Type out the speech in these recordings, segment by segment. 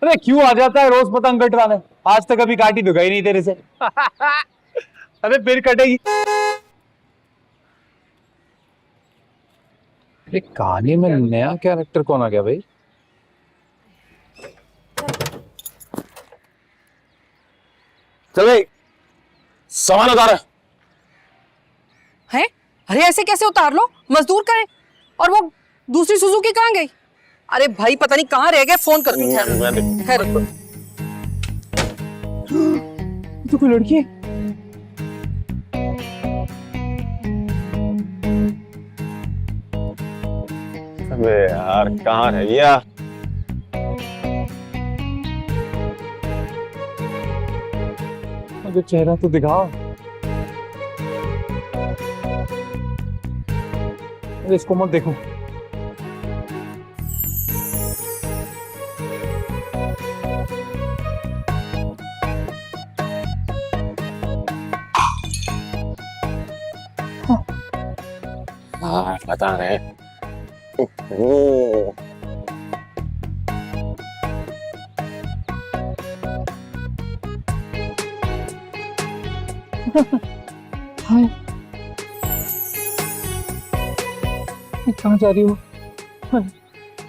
अरे क्यों आ जाता है रोज पतंग कटवाने? आज तक अभी काटी तो गई नहीं तेरे से। अरे फिर कटेगी। अरे कहानी में नया कैरेक्टर कौन आ गया भाई? चल भाई, सामान उतार। है? अरे ऐसे कैसे उतार लो, मजदूर करें। और वो दूसरी सुजुकी कहाँ गई? अरे भाई पता नहीं कहाँ रह गए, फोन कर दो। खैर तो कोई लड़की है? अबे यार कहाँ रह गया? अबे चेहरा तो दिखाओ। अरे इसको मत देखो। हाँ पता नहीं। हाय, कहाँ जा रही हो?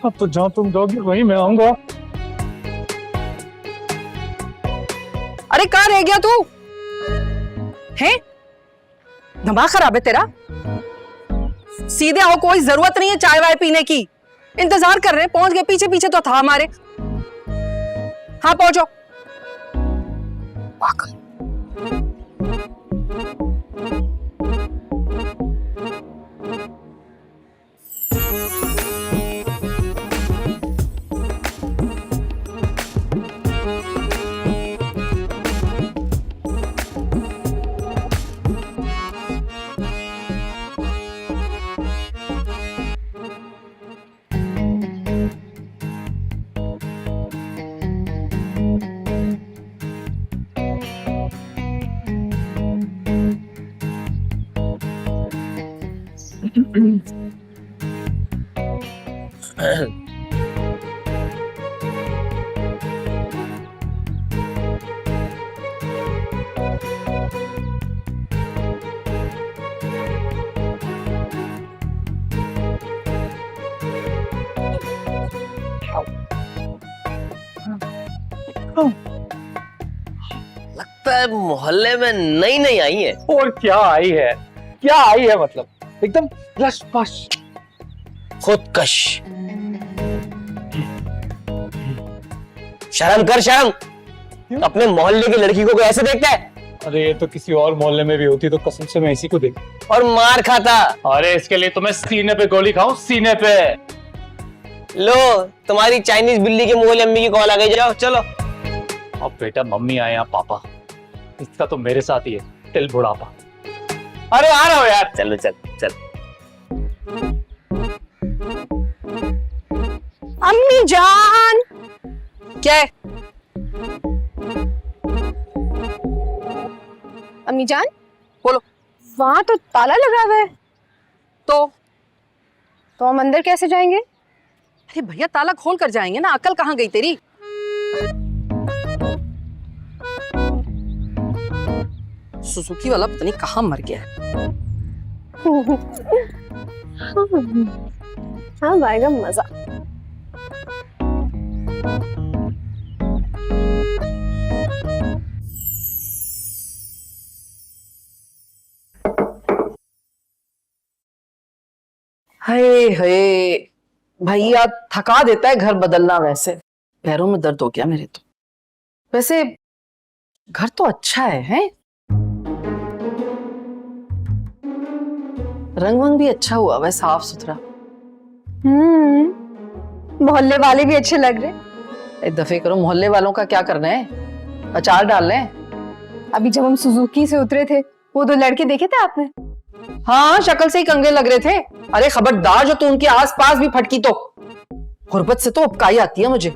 अब तो जहाँ तुम जाओगी वहीं मैं आऊंगा। अरे कहाँ रह गया तू? है? दिमाग खराब है तेरा? सीधे आओ, कोई जरूरत नहीं है चाय वाय पीने की। इंतजार कर रहे, पहुंच गए। पीछे पीछे तो था हमारे। हाँ पहुंचो। पागल। लगता है मोहल्ले में नई नई आई है। और क्या आई है? क्या आई है मतलब? एकदम लश पश। खुदकश। शर्म कर शर्म। अपने मोहल्ले की लड़की को कोई ऐसे देखता है? अरे ये तो किसी और मोहल्ले में भी होती तो कसम से मैं इसी को देख। और मार खाता। अरे इसके लिए तो मैं सीने पे गोली खाऊं, सीने पे। लो तुम्हारी चाइनीज बिल्ली के मुंह अम्मी की कॉल आ गई, जाओ चलो। अब बेटा मम्मी आए या पापा, इसका तो मेरे साथ ही है टिल बुढ़ापा। अरे आ रहा हो यार। चलो चल चल। अम्मी जान। क्या है? अम्मी जान, बोलो। वहां तो ताला लगा हुआ है, तो हम अंदर कैसे जाएंगे? अरे भैया ताला खोल कर जाएंगे ना। अकल कहाँ गई तेरी? सुजुकी वाला पता नहीं कहाँ मर गया है। हाँ आएगा मजा। हाय हाय भैया, थका देता है घर बदलना। वैसे पैरों में दर्द हो गया मेरे तो। वैसे घर तो अच्छा है? रंग वंग भी अच्छा हुआ हुआ है, साफ सुथरा। मोहल्ले वाले भी अच्छे लग रहे। एक दफे करो, मोहल्ले वालों का क्या करना है? अचार डालना है। अभी जब हम सुजुकी से उतरे थे, वो दो लड़के देखे थे आपने? हाँ शक्ल से ही कंगे लग रहे थे। अरे खबरदार जो तू उनके आसपास भी फटकी तो। गुर्बत से तो उपकाई आती है मुझे।